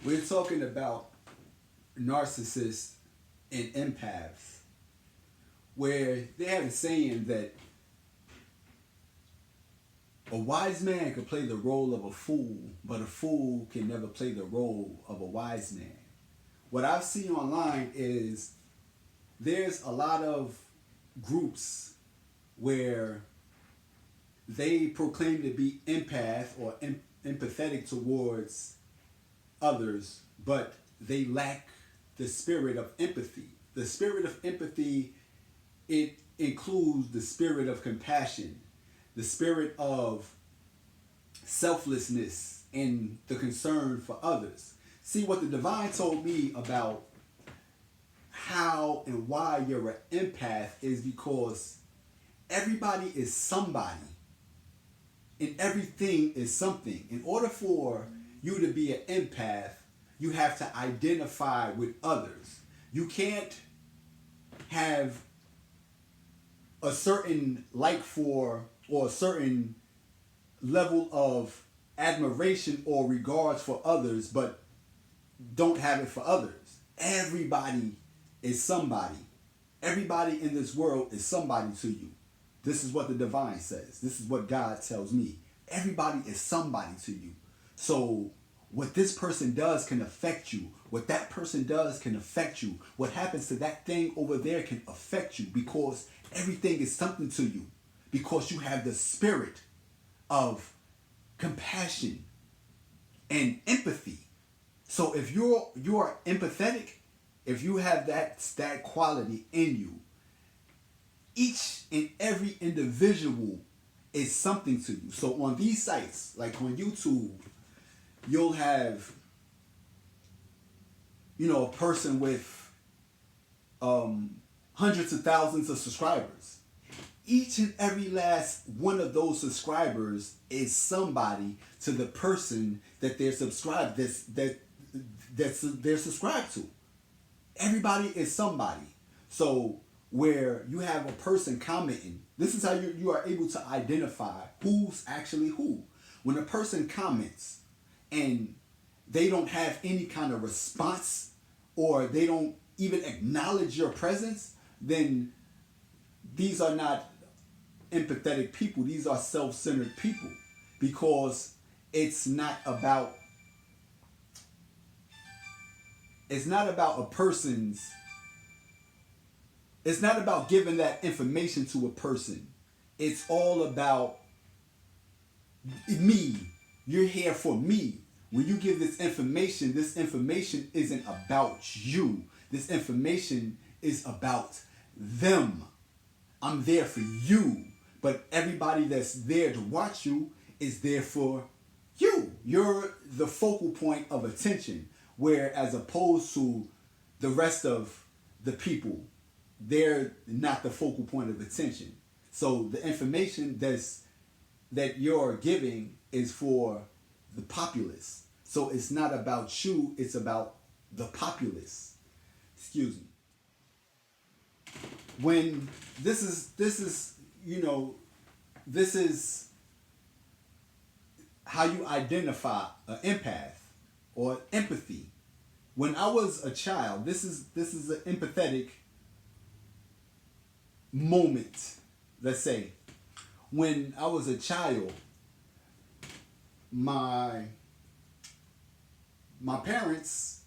We're talking about narcissists and empaths, where they have a saying that a wise man can play the role of a fool, but a fool can never play the role of a wise man. What I've seen online is there's a lot of groups where they proclaim to be empath or empathetic towards others, but they lack the spirit of empathy. The spirit of empathy, it includes the spirit of compassion, the spirit of selflessness, and the concern for others. See, what the divine told me about how and why you're an empath is because everybody is somebody and everything is something. In order for you to be an empath, you have to identify with others. You can't have a certain like for or a certain level of admiration or regards for others, but don't have it for others. Everybody is somebody. Everybody in this world is somebody to you. This is what the divine says. This is what God tells me. Everybody is somebody to you. So what this person does can affect you. What that person does can affect you. What happens to that thing over there can affect you because everything is something to you. Because you have the spirit of compassion and empathy. So if you are empathetic, if you have that quality in you, each and every individual is something to you. So on these sites, like on YouTube, you'll have, a person with hundreds of thousands of subscribers. Each and every last one of those subscribers is somebody to the person that they're subscribed they're subscribed to. Everybody is somebody. So where you have a person commenting, this is how you are able to identify who's actually who. When a person comments and they don't have any kind of response or they don't even acknowledge your presence, then these are not empathetic people. These are self-centered people because it's not about a person's, it's not about giving that information to a person. It's all about me. You're here for me. When you give this information isn't about you. This information is about them. I'm there for you. But everybody that's there to watch you is there for you. You're the focal point of attention. Where as opposed to the rest of the people, they're not the focal point of attention. So the information that you're giving is for the populace. So it's not about you, it's about the populace. Excuse me. When this is how you identify an empath or empathy. When I was a child, this is an empathetic moment. Let's say, when I was a child, my parents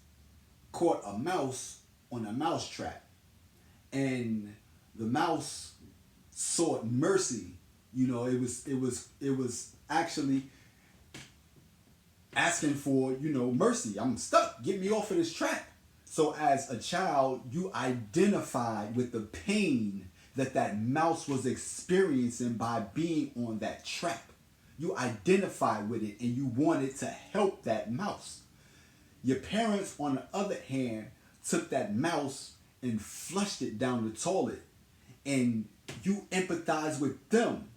caught a mouse on a mouse trap, and the mouse sought mercy. It was actually asking for, mercy. I'm stuck. Get me off of this trap. So as a child, you identified with the pain that mouse was experiencing by being on that trap. You identified with it and you wanted to help that mouse. Your parents, on the other hand, took that mouse and flushed it down the toilet, and you empathize with them.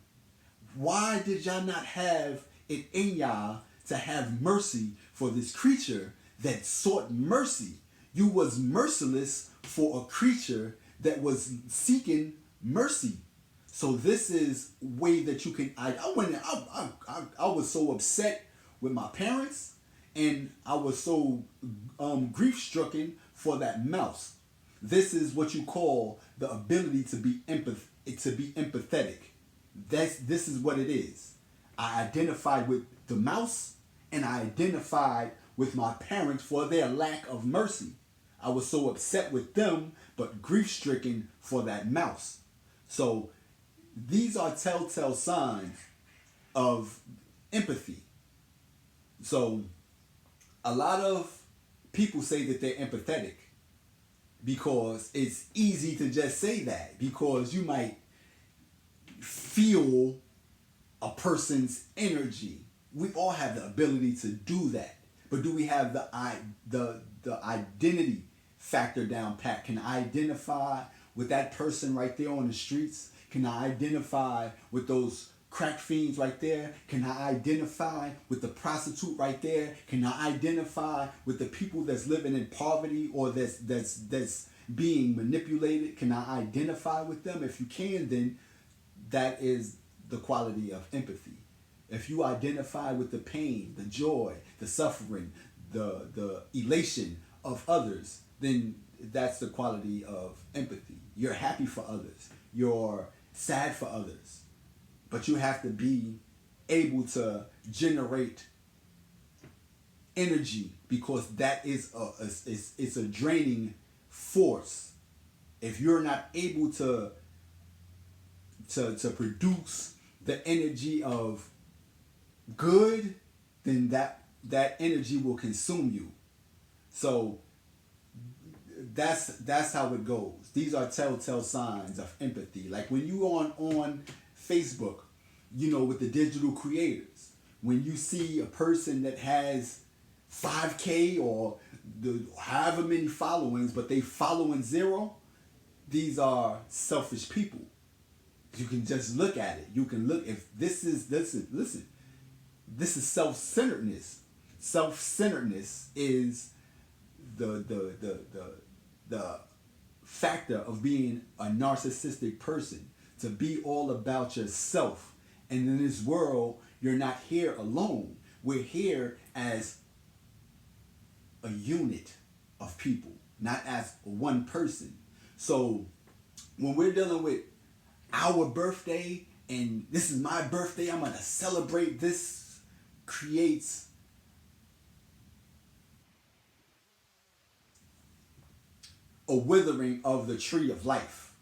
Why did y'all not have it in y'all to have mercy for this creature that sought mercy? You was merciless for a creature that was seeking mercy. So this is way that you can. I was so upset with my parents, and I was so grief stricken for that mouse. This is what you call the ability to be empathetic. This is what it is. I identified with the mouse, and I identified with my parents for their lack of mercy. I was so upset with them, but grief stricken for that mouse. So these are telltale signs of empathy. So a lot of people say that they're empathetic because it's easy to just say that, because you might feel a person's energy. We all have the ability to do that, but do we have the identity factor down pat? Can I identify with that person right there on the streets? Can I identify with those crack fiends right there? Can I identify with the prostitute right there? Can I identify with the people that's living in poverty or that's being manipulated? Can I identify with them? If you can, then that is the quality of empathy. If you identify with the pain, the joy, the suffering, the elation of others, then that's the quality of empathy. You're happy for others. You're sad for others. But you have to be able to generate energy, because that is it's a draining force. If you're not able to produce the energy of good, then that energy will consume you. So that's how it goes. These are telltale signs of empathy. Like when you on Facebook, with the digital creators, when you see a person that has 5K or however many followings, but they following zero, these are selfish people. You can just look at it. You can look, if this is self-centeredness. Self-centeredness is the factor of being a narcissistic person, to be all about yourself. And in this world, you're not here alone. We're here as a unit of people, not as one person. So when we're dealing with our birthday, and this is my birthday, I'm going to celebrate this, creates a withering of the tree of life,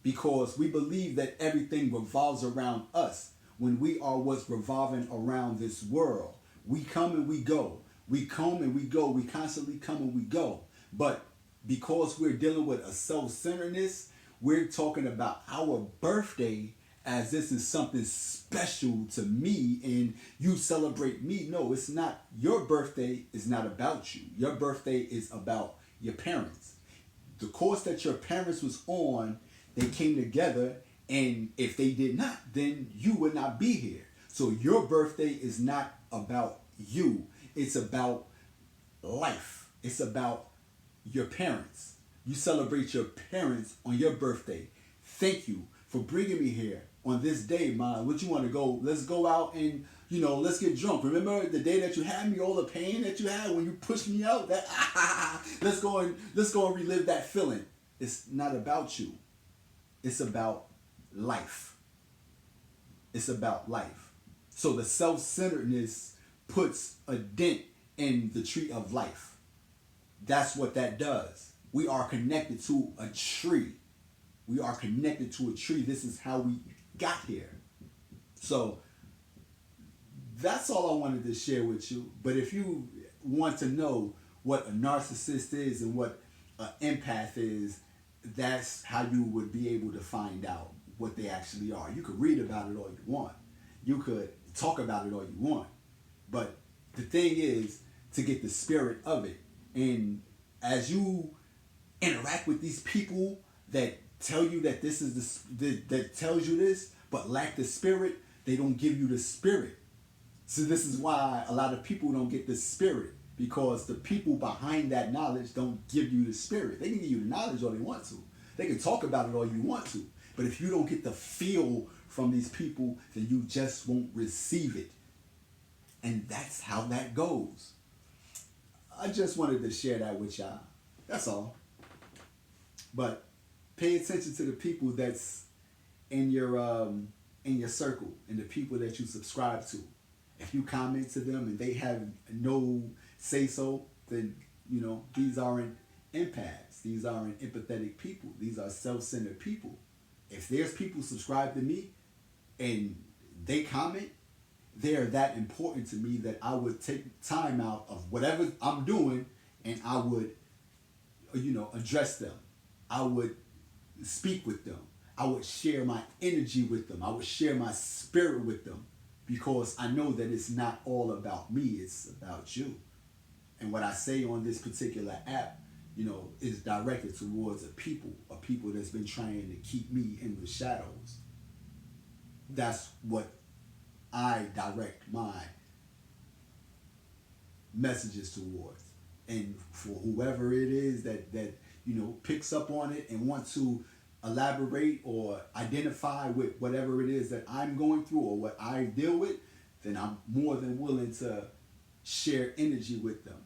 because we believe that everything revolves around us when we are what's revolving around this world. We come and we go. We come and we go. We constantly come and we go. But because we're dealing with a self-centeredness, we're talking about our birthday as this is something special to me and you celebrate me. No, it's not. Your birthday is not about you. Your birthday is about your parents. The course that your parents was on, they came together, and if they did not, then you would not be here. So your birthday is not about you. It's about life. It's about your parents. You celebrate your parents on your birthday. Thank you for bringing me here on this day, Mom. What you want to go? Let's go out and, let's get drunk. Remember the day that you had me, all the pain that you had when you pushed me out? That let's go and relive that feeling. It's not about you. It's about life. It's about life. So the self-centeredness puts a dent in the tree of life. That's what that does. We are connected to a tree. We are connected to a tree. This is how we got here. So that's all I wanted to share with you. But if you want to know what a narcissist is and what an empath is, that's how you would be able to find out what they actually are. You could read about it all you want. You could talk about it all you want. But the thing is to get the spirit of it. And as you interact with these people that tell you that this is that tells you this, but lack the spirit, they don't give you the spirit. So this is why a lot of people don't get the spirit, because the people behind that knowledge don't give you the spirit. They can give you the knowledge all they want to. They can talk about it all you want to. But if you don't get the feel from these people, then you just won't receive it. And that's how that goes. I just wanted to share that with y'all. That's all. But pay attention to the people that's in your circle and the people that you subscribe to. If you comment to them and they have no say so, then these aren't empaths. These aren't empathetic people. These are self-centered people. If there's people subscribe to me and they comment, they're that important to me that I would take time out of whatever I'm doing and I would, address them. I would speak with them. I would share my energy with them. I would share my spirit with them because I know that it's not all about me, it's about you. And what I say on this particular app, is directed towards a people that's been trying to keep me in the shadows. That's what I direct my messages towards. And for whoever it is that picks up on it and wants to elaborate or identify with whatever it is that I'm going through or what I deal with, then I'm more than willing to share energy with them